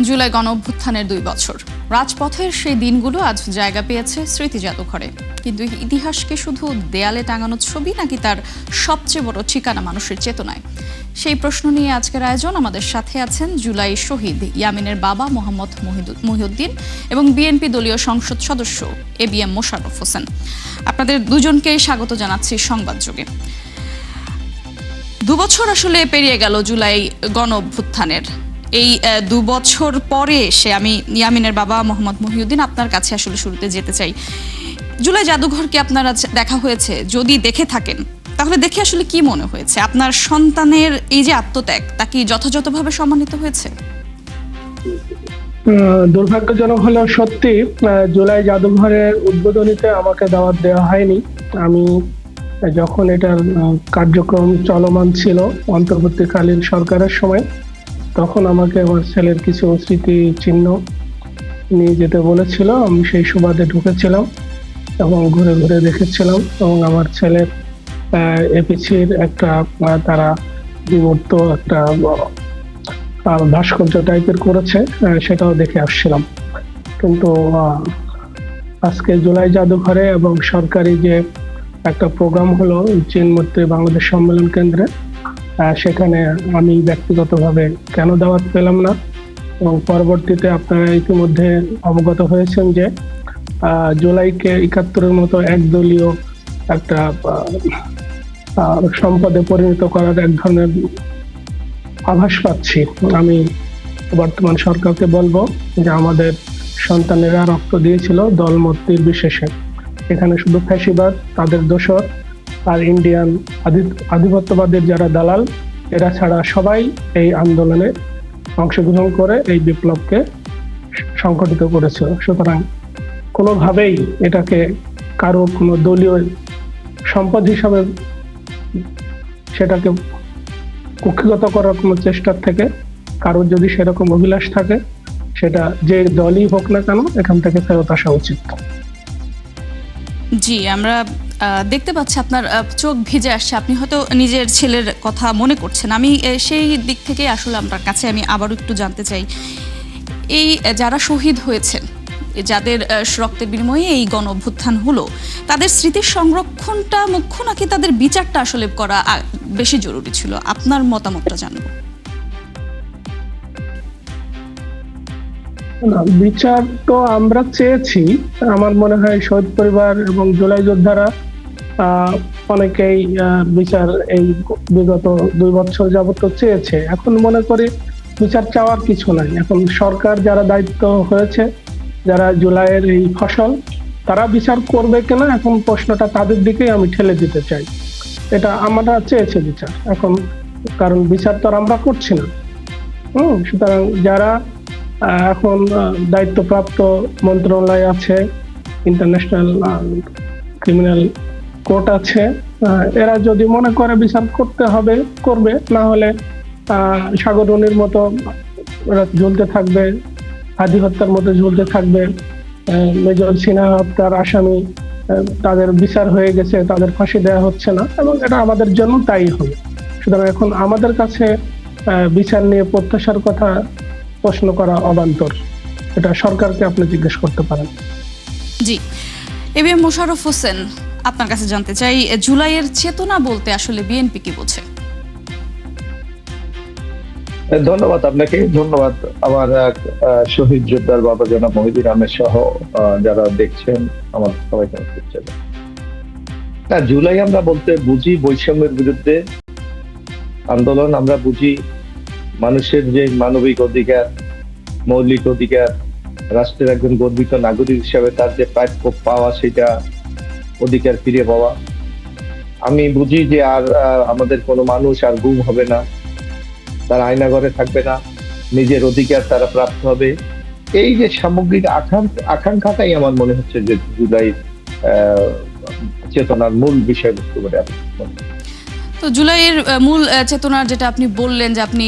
জুলাই গণঅভ্যুত্থানের 2 বছর। রাজপথের সেই দিনগুলো আজ জায়গা পেয়েছে স্মৃতি জাদুঘরে। কিন্তু ইতিহাসকে শুধু দেয়ালে টাঙানো ছবি নাকি তার সবচেয়ে বড় ঠিকানা মানুষের চেতনায়? সেই প্রশ্ন নিয়ে আজকের আয়োজন। আমাদের সাথে আছেন জুলাই শহীদ ইয়ামিনের বাবা মোহাম্মদ মহিউদ্দিন এবং বিএনপি দলীয় সংসদ সদস্য ABM মোশাররফ হোসেন। আপনাদের দুজনকেই স্বাগত জানাচ্ছি সংবাদযোগে। 2 বছর আসলে পেরিয়ে গেল জুলাই গণঅভ্যুত্থানের। এই 2 বছর পরে এসে আমি ইয়ামিনের বাবা মোহাম্মদ মহিউদ্দিন আপনার কাছে আসলে শুরুতে যেতে চাই। জুলাই জাদুঘরকে আপনারা দেখা হয়েছে? যদি দেখে থাকেন তাহলে দেখে আসলে কি মনে হয়েছে? আপনার সন্তানের এই যে আত্মত্যাগ তা কি যথাযথভাবে সম্মানিত হয়েছে? দুর্ভাগ্যজনক হলেও সত্যি জুলাই জাদুঘরের উদ্বোধনীতে আমাকে দাওয়াত দেওয়া হয়নি। আমি যখন এটার কার্যক্রম চলমান ছিল অন্তর্বর্তীকালীন সরকারের সময়, তখন আমাকে আমার ছেলের কিছু স্মৃতি চিহ্ন নিয়ে যেতে বলেছিল। আমি সেই সুবাদে ঢুকেছিলাম এবং ঘুরে ঘুরে দেখেছিলাম এবং আমার ছেলের এপিসির একটা তারা বিমূর্ত একটা ভাস্কর্য টাইপের করেছে, সেটাও দেখে আসছিলাম। কিন্তু আজকে জুলাই জাদুঘরে এবং সরকারি যে একটা প্রোগ্রাম হলো চীনমূর্তি বাংলাদেশ সম্মেলন কেন্দ্রে, সেখানে আমি ব্যক্তিগতভাবে কেন দাওয়াত পেলাম না এবং পরবর্তীতে আপনারা ইতিমধ্যে অবগত হয়েছেন যে জুলাইকে 71-এর মতো একদলীয় একটা সম্পদে পরিণত করার এক ধরনের আভাস পাচ্ছি। আমি বর্তমান সরকারকে বলবো যে আমাদের সন্তানেরা রক্ত দিয়েছিল দলমত নির্বিশেষে। এখানে শুধু ফ্যাসিবাদ, তাদের দোসর আর ইন্ডিয়ান আধিপত্যবাদের যারা দালাল, এরা ছাড়া সবাই এই আন্দোলনে অংশগ্রহণ করে এই বিপ্লবকে সংগঠিত করেছিল। সুতরাং কোনোভাবেই এটাকে কারো কোনো দলীয় সম্পদ হিসাবে সেটাকে কুক্ষিগত করার কোনো চেষ্টার থেকে কারোর যদি সেরকম অভিলাষ থাকে, সেটা যে দলই হোক না কেন এখান থেকে ফেরত আসা উচিত। জি, আমরা দেখতে পাচ্ছি আপনার চোখ ভিজে আসছে। আপনি হয়তো নিজের ছেলের কথা মনে করছেন। আমি সেই দিক থেকে আসলে আপনার কাছে আমি আবারও একটু জানতে চাই, এই যারা শহীদ হয়েছেন, যাদের রক্তের বিনিময়ে এই গণ অভ্যুত্থান হলো, তাদের স্মৃতির সংরক্ষণটা মুখ্য নাকি তাদের বিচারটা আসলে করা বেশি জরুরি ছিল? আপনার মতামতটা জানবো। বিচার তো আমরা চেয়েছি। আমার মনে হয় শহীদ পরিবার এবং জুলাই যোদ্ধারা অনেকেই বিচার এই বিগত 2 বছর যাবত চেয়েছে। এখন মনে করি বিচার চাওয়ার কিছু নাই। এখন সরকার যারা দায়িত্ব হয়েছে, যারা জুলাইয়ের এই ফসল, তারা বিচার করবে কিনা, এখন প্রশ্নটা তাদের দিকেই আমি ঠেলে দিতে চাই। এটা আমরা চেয়েছি বিচার, এখন কারণ বিচার তো আর আমরা করছি না। সুতরাং যারা এখন দায়িত্বপ্রাপ্ত মন্ত্রণালয় আছে, ইন্টারন্যাশনাল ক্রিমিনাল কোর্ট আছে, এরা যদি মনে করে বিচার করতে হবে করবে, না হলে সাগররনির মতো ওরা ঝুলতে থাকবে, হাদি হত্যার মতো ঝুলতে থাকবে। মেজর সিনহা হত্যার আসামি, তাদের বিচার হয়ে গেছে, তাদের ফাঁসি দেওয়া হচ্ছে না, এবং এটা আমাদের জন্য তাই হবে। সুতরাং এখন আমাদের কাছে বিচার নিয়ে প্রত্যাশার কথা প্রশ্ন করা অবান্তর। এটা সরকারকে আপনি জিজ্ঞেস করতে পারেন। জি, ABM মোশাররফ হোসেন, আপনার কাছে জানতে চাই, জুলাইয়ের চেতনা বলতে আসলে বিএনপি কি বোঝে? ধন্যবাদ আপনাকে। ধন্যবাদ আমার শহীদ যোদ্ধার বাবা জনাব মহিউদ্দিন আহমেদ সহ যারা দেখছেন, আমার সবাইকে করছেন। জুলাই আমরা বলতে বুঝি বৈষম্যের বিরুদ্ধে আন্দোলন। আমরা বুঝি মানুষের যে মানবিক অধিকার, মৌলিক অধিকার, রাষ্ট্রের একজন গর্বিত নাগরিক হিসাবে তার যে প্রাপ্য পাওয়া, সেটা অধিকার ফিরে পাওয়া। আমি বুঝি যে আর আমাদের কোনো মানুষ আর গুম হবে না, তার আয়নাঘরে থাকবে না, নিজের অধিকার তারা প্রাপ্ত হবে। এই যে সামগ্রিক আকাঙ্ক্ষাটাই আমার মনে হচ্ছে যে জুলাই চেতনার মূল বিষয়বস্তু বলে আমি মনে করি। তো জুলাইয়ের মূল চেতনার যেটা আপনি বললেন যে আপনি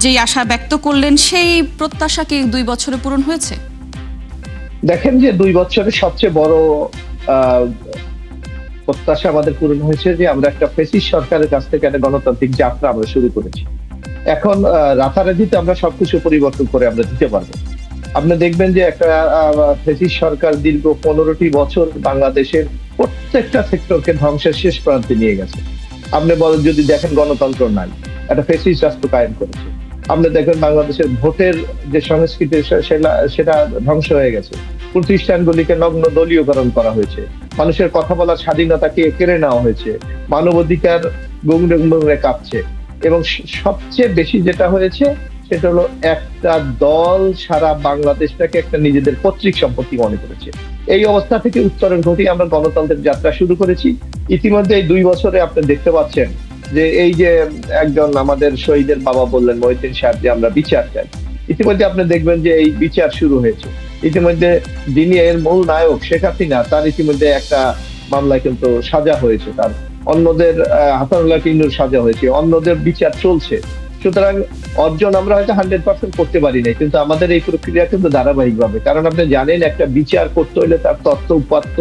যেই আশা ব্যক্ত করলেন, সেই প্রত্যাশা কি 2 বছরে পূরণ হয়েছে? দেখেন যে 2 বছরের সবচেয়ে বড় প্রত্যাশা আমাদের পূরণ হয়েছে যে আমরা একটা ফ্যাসিস্ট সরকারের কাছ থেকে একটা গণতান্ত্রিক যাত্রা আমরা শুরু করেছি। এখন রাতারাতিতে আমরা সবকিছু পরিবর্তন করে আমরা দিতে পারবো। আপনি দেখবেন যে একটা ফ্যাসিস্ট সরকার দীর্ঘ 15টি বছর বাংলাদেশের প্রত্যেকটা সেক্টরকে ধ্বংসের শেষ প্রান্তে নিয়ে গেছে। আপনি বলেন, যদি দেখেন গণতন্ত্র নাই, একটা ফ্যাসিস্ট রাষ্ট্র কায়েম করেছে। আপনি দেখেন বাংলাদেশের ভোটের যে সংস্কৃতি সেটা ধ্বংস হয়ে গেছে। প্রতিষ্ঠানগুলিকে নগ্ন দলীয়করণ করা হয়েছে, মানুষের কথা বলার স্বাধীনতাকে কেড়ে নেওয়া হয়েছে, মানবাধিকার গুংরে গুংরে কাঁপছে। এবং সবচেয়ে বেশি যেটা হয়েছে সেটা হলো একটা দল সারা বাংলাদেশটাকে একটা নিজেদের পৈতৃক সম্পত্তি মনে করেছে। এই অবস্থা থেকে উত্তরণ ঘটিয়ে আমরা গণতন্ত্রের যাত্রা শুরু করেছি। ইতিমধ্যে এই 2 বছরে আপনি দেখতে পাচ্ছেন যে এই যে একজন আমাদের শহীদের বাবা বললেন মহিউদ্দিন সাহেব যে আমরা বিচার চাই, ইতিমধ্যে আপনি দেখবেন যে এই বিচার শুরু হয়েছে। ইতিমধ্যে যিনি এর মূল নায়ক শেখ হাসিনা, তার ইতিমধ্যে একটা মামলায় কিন্তু সাজা হয়েছে, তার অন্যদের হাসানুল্লাহ টিনুর সাজা হয়েছে, অন্যদের বিচার চলছে। সুতরাং অর্জন আমরা হয়তো 100% করতে পারি নাই, কিন্তু আমাদের এই প্রক্রিয়া কিন্তু ধারাবাহিক ভাবে, কারণ আপনি জানেন একটা বিচার করতে হলে তার তথ্য উপাত্ত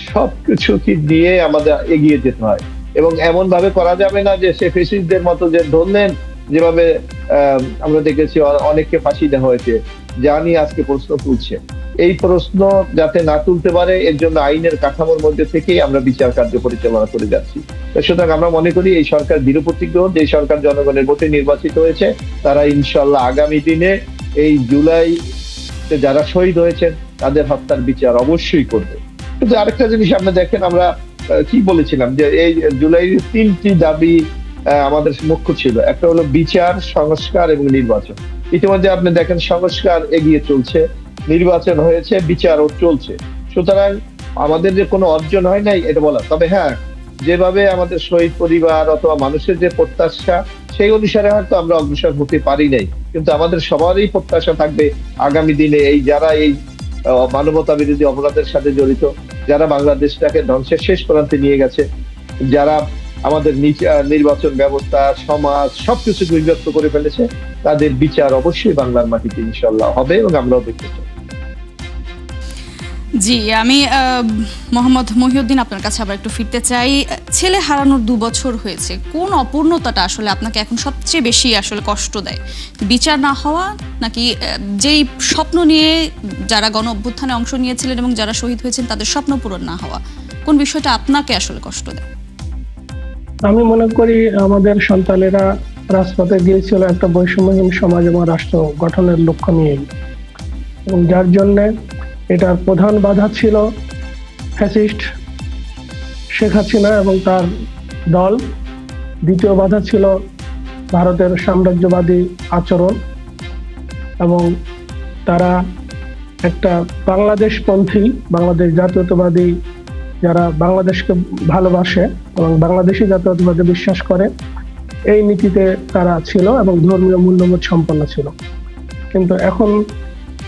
সবকিছু কি দিয়ে আমাদের এগিয়ে যেতে হয়। এবং এমন ভাবে করা যাবে না যে সে ফেসিস্টদের মতো যে ধরলেন, যেভাবে আমরা দেখেছি অনেককে ফাঁসি দেওয়া হয়েছে, যা নিয়ে আজকে প্রশ্ন তুলছে। এই প্রশ্ন যাতে না তুলতে পারে এর জন্য আইনের কাঠামোর মধ্যে থেকেই আমরা বিচার কার্য পরিচালনা করে যাচ্ছি। সুতরাং আমরা মনে করি এই সরকার দৃঢ়প্রতিজ্ঞ, যে সরকার জনগণের ভোটে নির্বাচিত হয়েছে, তারা ইনশাল্লাহ আগামী দিনে এই জুলাই যারা শহীদ হয়েছেন তাদের হত্যার বিচার অবশ্যই করবে। কিন্তু আরেকটা জিনিস আপনি দেখেন, আমরা কি বলেছিলাম যে এই জুলাইয়ের 3টি দাবি আমাদের মুখ্য ছিল। একটা হলো বিচার, সংস্কার এবং নির্বাচন। ইতিমধ্যে আপনি দেখেন সংস্কার এগিয়ে চলছে, নির্বাচন হয়েছে, বিচারও চলছে। সুতরাং আমাদের যে কোনো অর্জন হয় নাই এটা বলা, তবে হ্যাঁ, যেভাবে আমাদের শহীদ পরিবার অথবা মানুষের যে প্রত্যাশা সেই অনুসারে হয়তো আমরা অগ্রসর হতে পারি নাই, কিন্তু আমাদের সবারই প্রত্যাশা থাকবে আগামী দিনে এই যারা এই মানবতা বিরোধী অপরাধের সাথে জড়িত, যারা বাংলাদেশটাকে ধ্বংসের শেষ প্রান্তে নিয়ে গেছে, যারা আমাদের নির্বাচন ব্যবস্থা, সমাজ সবকিছু বিভক্ত করে ফেলেছে, তাদের বিচার অবশ্যই বাংলার মাটিতে ইনশাল্লাহ হবে এবং আমরাও দেখতে চাই। জি, আমি মোহাম্মদ মহিউদ্দিন আপনার কাছে আবার একটু ফিরতে চাই। ছেলে হারানোর 2 বছর হয়েছে, কোন অপূর্ণতাটা আসলে আপনাকে এখন সবচেয়ে বেশি আসলে কষ্ট দেয়? বিচার না হওয়া, নাকি যেই স্বপ্ন নিয়ে যারা গণ অভ্যুত্থানে অংশ নিয়েছিলেন এবং যারা শহীদ হয়েছেন তাদের স্বপ্ন পূরণ না হওয়া, কোন বিষয়টা আপনাকে আসলে কষ্ট দেয়? আমি মনে করি আমাদের সন্তানেরা রাজপথে গিয়েছিল একটা বৈষম্যহীন সমাজ এবং রাষ্ট্র গঠনের লক্ষ্য নিয়ে, এবং যার জন্য এটার প্রধান বাধা ছিল ফ্যাসিস্ট শেখ হাসিনা এবং তার দল। দ্বিতীয় বাধা ছিল ভারতের সাম্রাজ্যবাদী আচরণ, এবং তারা একটা বাংলাদেশপন্থী, বাংলাদেশ জাতীয়তাবাদী, যারা বাংলাদেশকে ভালোবাসে এবং বাংলাদেশি জাতীয়তাবাদে বিশ্বাস করে, এই নীতিতে তারা ছিল এবং ধর্মীয় মূল্যবোধ সম্পন্ন ছিল। কিন্তু এখন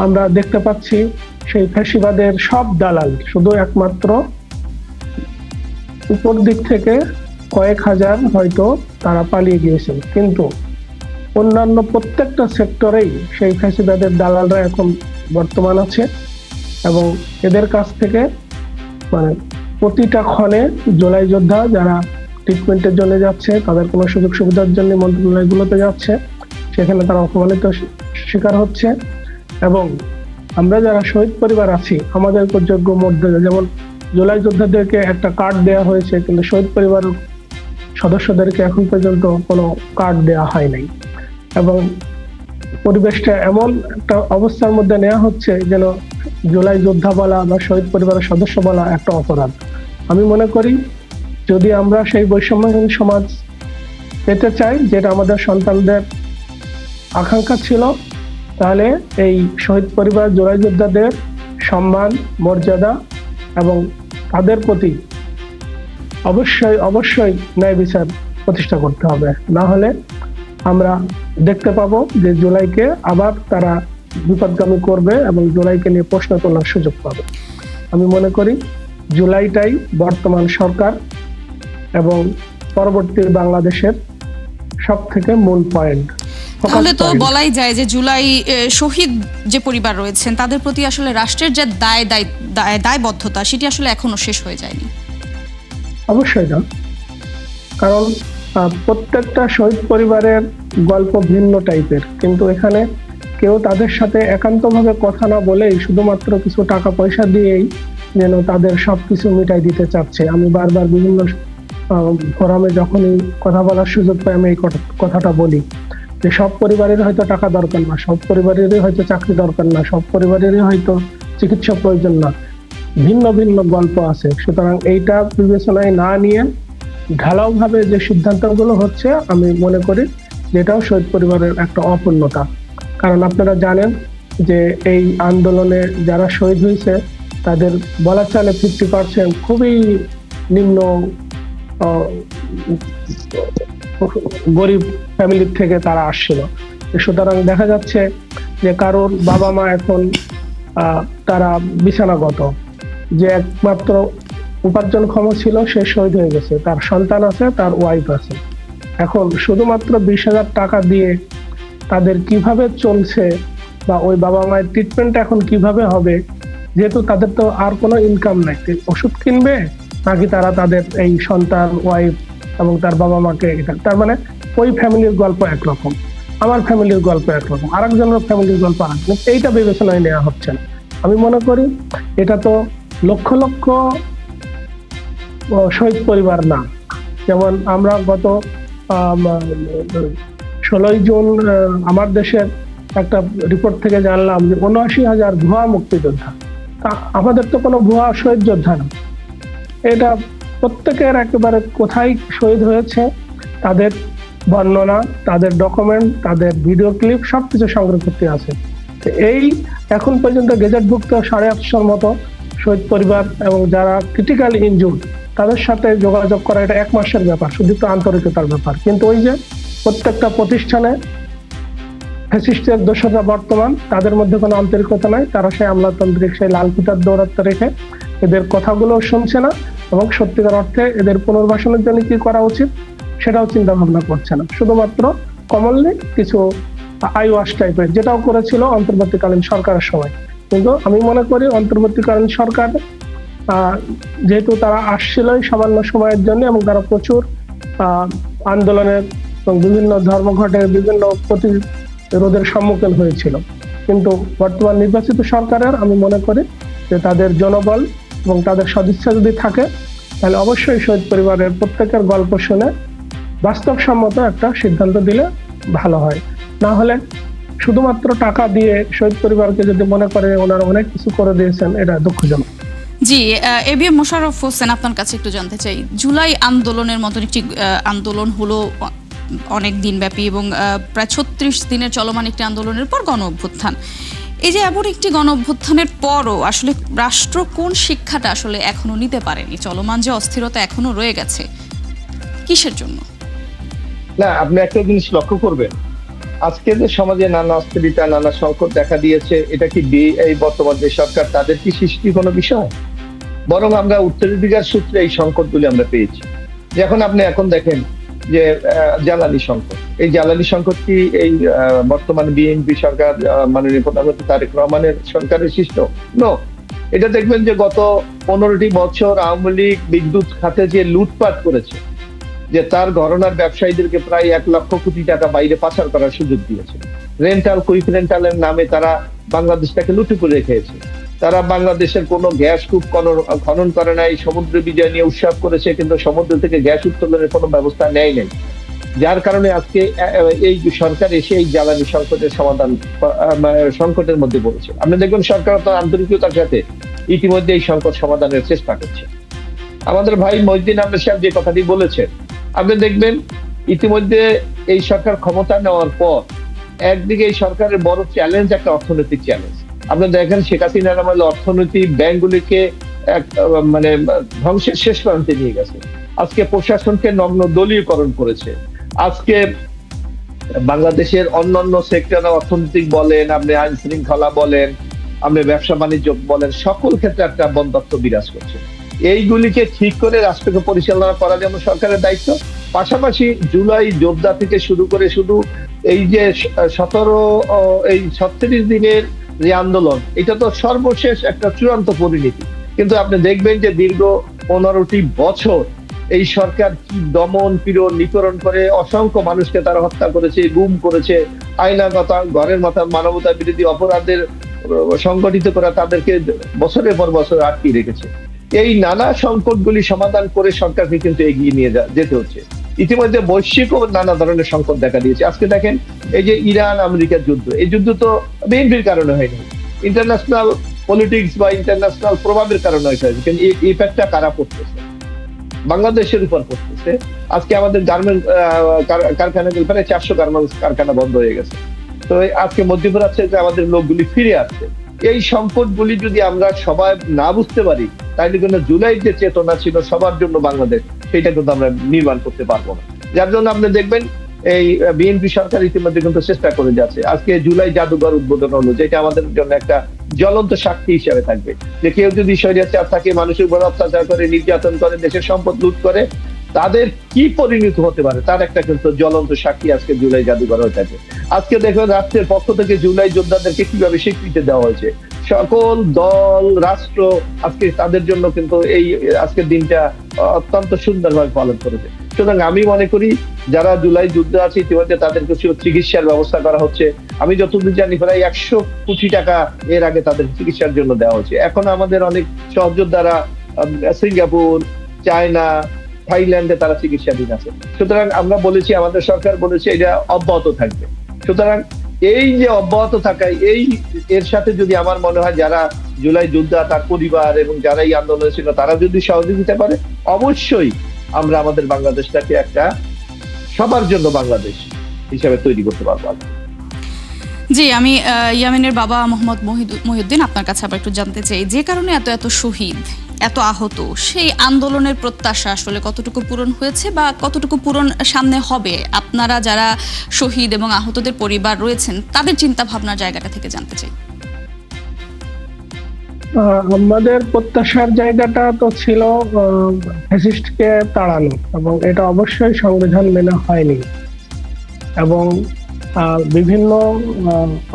আমরা দেখতে পাচ্ছি সেই ফ্যাসিবাদের সব দালাল শুধু একমাত্র উপর দিক থেকে কয়েক হাজার হয়তো তারা পালিয়ে গিয়েছেন, কিন্তু অন্যান্য প্রত্যেকটা সেক্টরেই সেই ফ্যাসিবাদের দালালরা এখন বর্তমান আছে। এবং এদের কাছ থেকে মানে প্রতিটা ক্ষণে জুলাই যোদ্ধা যারা ট্রিটমেন্টের জন্য যাচ্ছে, তাদের কোনো সুযোগ সুবিধার জন্য মন্ত্রণালয়গুলোতে যাচ্ছে, সেখানে তারা অপমানিত শিকার হচ্ছে। এবং আমরা যারা শহীদ পরিবার আছি, আমাদের যোগ্য মর্যাদা, যেমন জুলাই যোদ্ধাদেরকে একটা কার্ড দেওয়া হয়েছে, কিন্তু শহীদ পরিবার সদস্যদেরকে এখন পর্যন্ত কোনো কার্ড দেওয়া হয় নাই। এবং পরিবেশটা এমন একটা অবস্থার মধ্যে নেওয়া হচ্ছে যেন জুলাই যোদ্ধা বলা বা শহীদ পরিবারের সদস্য বলা একটা অপরাধ। আমি মনে করি যদি আমরা সেই বৈষম্যহীন সমাজ পেতে চাই, যেটা আমাদের সন্তানদের আকাঙ্ক্ষা ছিল, তাহলে এই শহীদ পরিবার জুলাই যোদ্ধাদের সম্মান, মর্যাদা এবং তাদের প্রতি অবশ্যই অবশ্যই ন্যায় বিচার প্রতিষ্ঠা করতে হবে। না হলে আমরা দেখতে পাবো যে জুলাইকে আবার তারা বিপদগামী করবে এবং জুলাইকে নিয়ে প্রশ্ন তোলার সুযোগ পাবে। আমি মনে করি জুলাইটাই বর্তমান সরকার এবং পরবর্তী বাংলাদেশের সব থেকে মূল পয়েন্ট। তাহলে তো বলাই যায় যে জুলাই শহীদ যে পরিবার রয়েছেন তাদের প্রতি আসলে রাষ্ট্রের যে দায়বদ্ধতা সেটি আসলে এখনো শেষ হয়ে যায়নি। অবশ্যই না, কারণ প্রত্যেকটা শহীদ পরিবারের গল্প ভিন্ন টাইপের, কিন্তু এখানে কেউ তাদের সাথে একান্তভাবে কথা না বলেই শুধুমাত্র কিছু টাকা পয়সা দিয়েই যেন তাদের সবকিছু মিটাই দিতে চাচ্ছে। আমি বারবার বিভিন্ন ফোরামে যখনই কথা বলার সুযোগ পাই আমি এই কথাটা বলি যে সব পরিবারের হয়তো টাকা দরকার না, সব পরিবারেরই হয়তো চাকরি দরকার না, সব পরিবারেরই হয়তো চিকিৎসা প্রয়োজন না, ভিন্ন ভিন্ন গল্প আছে। সুতরাং এইটা বিবেচনায় না নিয়ে ঢালাও ভাবে যে সিদ্ধান্তগুলো হচ্ছে আমি মনে করি যেটাও শহীদ পরিবারের একটা অপূর্ণতা। কারণ আপনারা জানেন যে এই আন্দোলনে যারা শহীদ হয়েছে তাদের বলা চলে 50% খুবই নিম্ন গরিব ফ্যামিলির থেকে তারা আসছিল। সুতরাং দেখা যাচ্ছে যে কারোর বাবা মা এখন তারা বিছানাগত, যে একমাত্র উপার্জনক্ষম ছিল সে শহীদ হয়ে গেছে, তার সন্তান আছে, তার ওয়াইফ আছে। এখন শুধুমাত্র 20,000 টাকা দিয়ে তাদের কিভাবে চলছে বা ওই বাবা মায়ের ট্রিটমেন্ট এখন কিভাবে হবে, যেহেতু তাদের তো আর কোনো ইনকাম নাই, ওষুধ কিনবে নাকি তারা তাদের এই সন্তান ওয়াইফ এবং তার বাবা মাকে, তার মানে ওই ফ্যামিলির গল্প একরকম, আমার ফ্যামিলির গল্প একরকম, আরেকজনের ফ্যামিলির গল্প আরেকরকম, এইটা বিবেচনায় নেওয়া হচ্ছে না। আমি মনে করি এটা তো লক্ষ লক্ষ শহীদ পরিবার না। যেমন আমরা গত 16ই জুন আমার দেশের একটা রিপোর্ট থেকে জানলাম যে 79,000 ভুয়া মুক্তিযোদ্ধা। তা আমাদের তো কোনো ভুয়া শহীদ যোদ্ধা না, এটা প্রত্যেকের একেবারে কোথায় শহীদ হয়েছে তাদের বর্ণনা, তাদের ডকুমেন্ট, তাদের ভিডিও ক্লিপ সবকিছু সংগ্রহ করতে আছে। এই এখন পর্যন্ত গেজেটভুক্ত 850 মতো শহীদ পরিবার এবং যারা ক্রিটিক্যাল ইনজুর্ড তাদের সাথে যোগাযোগ করা এটা 1 মাসের ব্যাপার, শুধু তো আন্তরিকতার ব্যাপার। কিন্তু ওই যে প্রত্যেকটা প্রতিষ্ঠানে ফ্যাসিস্টের দোষরা বর্তমান, তাদের মধ্যে কোনো আন্তরিকতা নাই, তারা সেই আমলাতান্ত্রিক সেই লাল ফিতার দৌরাত্ম রেখে এদের কথাগুলো শুনছে না এবং সত্যিকার অর্থে এদের পুনর্বাসনের জন্য কি করা উচিত সেটাও চিন্তা ভাবনা করছে না। শুধুমাত্র কমনলি কিছু আই ওয়াশ টাইপের, যেটাও করেছিল অন্তর্বর্তীকালীন সরকারের সময়। কিন্তু আমি মনে করি অন্তর্বর্তীকালীন সরকার যেহেতু তারা আসছিলই সামান্য সময়ের জন্য এবং তারা প্রচুর আন্দোলনের এবং বিভিন্ন ধর্মঘটের বিভিন্ন প্রতিরোধের সম্মুখীন হয়েছিল, কিন্তু বর্তমান নির্বাচিত সরকারের আমি মনে করি যে তাদের জনবল এবং তাদের সদিচ্ছা যদি থাকে তাহলে অবশ্যই শহীদ পরিবারের প্রত্যেকের গল্প শুনে বাস্তবসম্মত একটা সিদ্ধান্ত দিলে ভালো হয়। না হলে শুধুমাত্র টাকা দিয়ে শহীদ পরিবারকে যদি মনে করে ওনারা অনেক কিছু করে দিয়েছেন, এটা দুঃখজনক। জি, এবিএম মোশাররফ হোসেন, আপনার কাছে একটু জানতে চাই, জুলাই আন্দোলনের মতন একটি আন্দোলন হলো অনেক দিনব্যাপী এবং প্রায় 36 দিনের চলমান একটি আন্দোলনের পর গণ অভ্যুত্থান। এই যে এমন একটি গণ অভ্যুত্থানের পরও আসলে রাষ্ট্র কোন শিক্ষাটা আসলে এখনো নিতে পারেনি? চলমান যে অস্থিরতা এখনো রয়ে গেছে, কিসের জন্য? না, আপনি একটা জিনিস লক্ষ্য করবেন, আজকে যে সমাজে নানা অস্থিরতা নানা সংকট দেখা দিয়েছে, এটা কি এই বর্তমান যে সরকার তাদের কি সৃষ্টি কোনো বিষয়? বরং আমরা উত্তরাধিকার সূত্রে এই সংকটগুলি আমরা পেয়েছি। যখন আপনি এখন দেখেন যে জ্বালানি সংকট, এই জ্বালানি সংকট কি এই বর্তমান বিএনপি সরকার মাননীয় প্রধানমন্ত্রী তারেক রহমানের সরকারের সৃষ্ট? নো। এটা দেখবেন যে গত 15টি বছর আওয়ামী লীগ বিদ্যুৎ খাতে যে লুটপাট করেছে, যে তার ঘরানার ব্যবসায়ীদেরকে প্রায় 1 লক্ষ কোটি টাকা বাইরে পাচার করার সুযোগ দিয়েছে। রেন্টাল কুইক রেন্টালের নামে তারা বাংলাদেশটাকে লুটে করে রেখেছে। তারা বাংলাদেশের কোনো গ্যাস কূপ খনন করে নাই, সমুদ্র বিজয় নিয়ে উৎসব করেছে, কিন্তু সমুদ্র থেকে গ্যাস উত্তোলনের কোনো ব্যবস্থা নেয় নাই। যার কারণে আজকে এই সরকার এসে এই জ্বালানি সংকটের সমাধান সংকটের মধ্যে পড়েছে। আপনি দেখবেন সরকার তো আন্তরিকতার সাথে ইতিমধ্যে এই সংকট সমাধানের চেষ্টা করছে। আমাদের ভাই মহিউদ্দিন আহমেদ সাহেব যে কথাটি বলেছেন, আপনি দেখবেন ইতিমধ্যে এই সরকার ক্ষমতা নেওয়ার পর একদিকে এই সরকারের বড় চ্যালেঞ্জ একটা অর্থনৈতিক চ্যালেঞ্জ। আপনি দেখেন শেখ হাসিনার আমলে অর্থনীতি ব্যাংকগুলিকে মানে ধ্বংসের শেষ প্রান্তে নিয়ে গেছে। আজকে প্রশাসনকে নগ্ন দলীয়করণ করেছে। আজকে বাংলাদেশের অন্যান্য সেক্টরে অর্থনৈতিক বলেন, আপনি আইন শৃঙ্খলা বলেন, আপনি ব্যবসা বাণিজ্য বলেন, সকল ক্ষেত্রে একটা বন্দ্যত্ব বিরাজ করছে। এইগুলিকে ঠিক করে রাষ্ট্রকে পরিচালনা করা যেমন সরকারের দায়িত্ব, পাশাপাশি জুলাই যোদ্ধা থেকে শুরু করে শুধু এই যে 36 দিনের যে আন্দোলন, এটা তো সর্বশেষ একটা চূড়ান্ত পরিণতি। কিন্তু আপনি দেখবেন যে দীর্ঘ 15টি বছর এই সরকার কি দমন পীড়ন নিপীড়ন করে অসংখ্য মানুষকে তারা হত্যা করেছে, গুম করেছে, আইনাগত ঘরের মাথা মানবতা বিরোধী অপরাধের সংগঠিত করা তাদেরকে বছরের পর বছর আটকে রেখেছে। এই নানা সংকটগুলি সমাধান করে সরকারকে কিন্তু এগিয়ে নিয়ে যেতে হচ্ছে। ইতিমধ্যে বৈশ্বিক নানা ধরনের সংকট দেখা দিয়েছে। আজকে দেখেন এই যে ইরান আমেরিকার যুদ্ধ, এই যুদ্ধ তো বিএনপির কারণে হয়নি, ইন্টারন্যাশনাল পলিটিক্স বা ইন্টারন্যাশনাল প্রভাবের কারণে হয়েছে। কিন্তু এই ইফেক্টটা কারা পড়তেছে? বাংলাদেশের উপর পড়তেছে। আজকে আমাদের গার্মেন্ট কারখানা প্রায় 400 গার্মেন্টস কারখানা বন্ধ হয়ে গেছে। তো আজকে মধ্যপ্রাচ্যে যে আমাদের লোকগুলি ফিরে আসছে, এই সংকটগুলি যদি আমরা সবাই না বুঝতে পারি, তাহলে কিন্তু জুলাইয়ের যে চেতনা ছিল সবার জন্য বাংলাদেশ, সেটা কিন্তু আমরা নির্মাণ করতে পারবো না। যার জন্য আপনি দেখবেন এই বিএনপি সরকার ইতিমধ্যে কিন্তু চেষ্টা করে যাচ্ছে। আজকে জুলাই জাদুঘর উদ্বোধন হলো, যেটা আমাদের জন্য একটা জ্বলন্ত সাক্ষী হিসেবে থাকবে যে কেউ যদি স্বৈরাচার থাকে, মানুষের উপর অত্যাচার করে, নির্যাতন করে, দেশের সম্পদ লুট করে, তাদের কি পরিণত হতে পারে তার একটা কিন্তু জ্বলন্ত সাক্ষী আজকে জুলাই জাদুঘর হয়ে থাকে। আজকে দেখুন রাষ্ট্রের পক্ষ থেকে জুলাই যোদ্ধাদেরকে কিভাবে স্বীকৃতি দেওয়া হয়েছে। সকল দল রাষ্ট্র আজকে তাদের জন্য কিন্তু এই আজকের দিনটা অত্যন্ত সুন্দরভাবে পালন করেছে। সুতরাং আমি মনে করি যারা জুলাই যুদ্ধ আছে ইতিমধ্যে তাদের কিছু চিকিৎসার ব্যবস্থা করা হচ্ছে। আমি যতদূর জানি প্রায় 100 কোটি টাকা এর আগে তাদের চিকিৎসার জন্য দেওয়া হচ্ছে। এখন আমাদের অনেক সহযোদ্ধারা সিঙ্গাপুর, চায়না, থাইল্যান্ডে তারা চিকিৎসাধীন আছে। সুতরাং আমরা বলেছি, আমাদের সরকার বলেছে এটা অব্যাহত থাকবে। সুতরাং এই যে অব্যাহত থাকায় এর সাথে যদি আমার মনে হয় যারা জুলাই যোদ্ধা, তার পরিবার এবং যারা এই আন্দোলনে ছিল তারা যদি সহযোগিতা করে, অবশ্যই আমরা আমাদের বাংলাদেশটাকে একটা সবার জন্য বাংলাদেশ হিসেবে তৈরি করতে পারবো। জি, আমি ইয়ামিনের বাবা মোহাম্মদ মহিউদ্দিন আপনার কাছে আবার একটু জানতে চাই, যে কারণে এত এত শহীদ, এত আহত, সেই আন্দোলনের প্রত্যাশা আসলে কতটুকু পূরণ হয়েছে বা কতটুকু পূরণ সামনে হবে? আপনারা যারা শহীদ এবং আহতদের পরিবার রয়েছেন তাদের চিন্তা ভাবনার জায়গাটা থেকে জানতে চাই। আমাদের প্রত্যাশার জায়গাটা তো ছিল ফ্যাসিস্টকে তাড়ানো, এবং এটা অবশ্যই সংবিধান মেনে হয়নি। এবং বিভিন্ন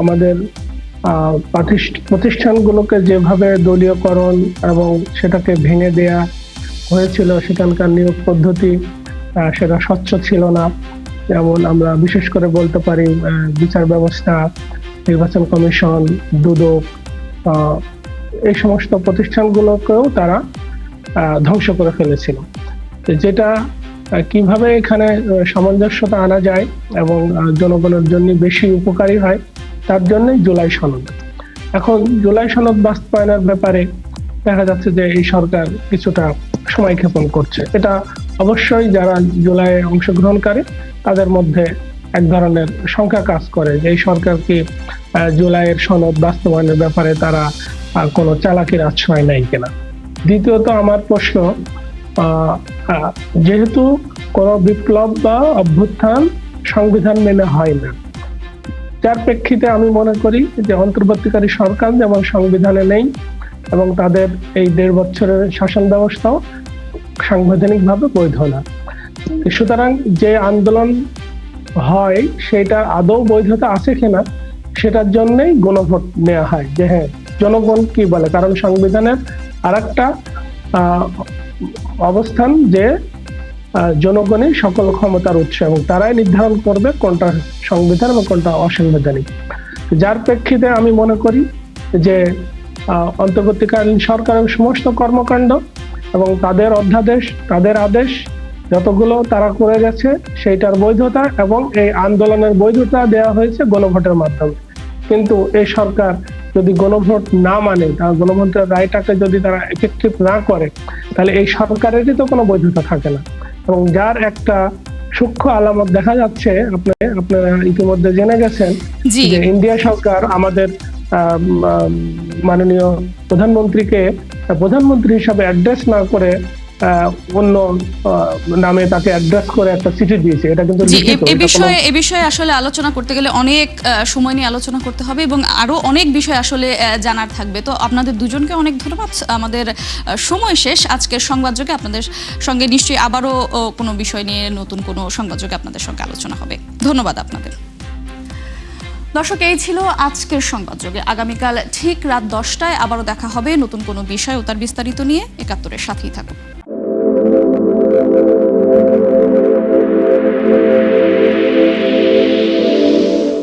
আমাদের প্রতিষ্ঠানগুলোকে যেভাবে দলীয়করণ এবং সেটাকে ভেঙে দেয়া হয়েছিল, সেখানকার নিয়োগ পদ্ধতি সেটা স্বচ্ছ ছিল না। যেমন আমরা বিশেষ করে বলতে পারি বিচার ব্যবস্থা, নির্বাচন কমিশন, দুদক, এই সমস্ত প্রতিষ্ঠানগুলোকেও তারা ধ্বংস করে ফেলেছিল। যেটা কিভাবে এখানে সামঞ্জস্যতা আনা যায় এবং জনগণের জন্য বেশি উপকারী হয়, তার জন্যই জুলাই সনদ। এখন জুলাই সনদ বাস্তবায়নের ব্যাপারে দেখা যাচ্ছে যে এই সরকার কিছুটা সময় ক্ষেপণ করছে। এটা অবশ্যই যারা জুলাইয়ে অংশগ্রহণকারী তাদের মধ্যে এক ধরনের শঙ্কা কাজ করে যে এই সরকার কি জুলাইয়ের সনদ বাস্তবায়নের ব্যাপারে তারা কোনো চালাকির আশ্রয় নেয় কিনা। দ্বিতীয়ত আমার প্রশ্ন, যেহেতু কোনো বিপ্লব বা অভ্যুত্থান সংবিধান মেনে হয় না, যার প্রেক্ষিতে আমি মনে করি যে অন্তর্বর্তীকারী সরকার যেমন সংবিধানে নেই এবং তাদের এই 1.5 বছরের শাসন ব্যবস্থাও সাংবিধানিকভাবে বৈধ না। সুতরাং যে আন্দোলন হয় সেটা আদৌ বৈধতা আছে কিনা সেটার জন্যই গণভোট নেওয়া হয়, যে হ্যাঁ জনগণ কি বলে। কারণ সংবিধানের আরেকটা অবস্থান যে জনগণই সকল ক্ষমতার উৎস এবং তারাই নির্ধারণ করবে কোনটা সংবিধান এবং কোনটা অসাংবিধানিক। যার প্রেক্ষিতে আমি মনে করি যে অন্তর্বর্তীকালীন সরকারের সমস্ত কর্মকাণ্ড এবং তাদের অধ্যাদেশ, তাদের আদেশ যতগুলো তারা করে গেছে সেইটার বৈধতা এবং এই আন্দোলনের বৈধতা দেওয়া হয়েছে গণভোটের মাধ্যমে। কিন্তু এই সরকার যদি গণভোট না মানে, তার গণভোটের রায়টাকে যদি তারা এফেক্টিভ না করে, তাহলে এই সরকারেরই তো কোনো বৈধতা থাকে না। এবং যার একটা সূক্ষ্ম আলামত দেখা যাচ্ছে, আপনারা ইতিমধ্যে জেনে গেছেন যে ইন্ডিয়া সরকার আমাদের মাননীয় প্রধানমন্ত্রীকে প্রধানমন্ত্রী হিসাবে অ্যাড্রেস না করে অন্য নামে তাকে অ্যাড্রেস করে একটা চিঠি দিয়েছে। এটা কিন্তু এ বিষয়ে আসলে আলোচনা করতে গেলে অনেক সময় নিয়ে আলোচনা করতে হবে এবং আরো অনেক বিষয় আসলে জানার থাকবে। তো আপনাদের দুজনকে অনেক ধন্যবাদ। আমাদের সময় শেষ আজকের সংবাদযোগে। আপনাদের সঙ্গে নিশ্চয়ই আবারও কোনো বিষয় নিয়ে নতুন কোনো সংবাদযোগে আপনাদের সঙ্গে আলোচনা হবে। ধন্যবাদ আপনাদের। দর্শক, এই ছিল আজকের সংবাদযোগে। আগামীকাল ঠিক রাত 10টায় আবারও দেখা হবে নতুন কোনো বিষয় ও তার বিস্তারিত নিয়ে। ৭১-এর সাথেই থাকুন।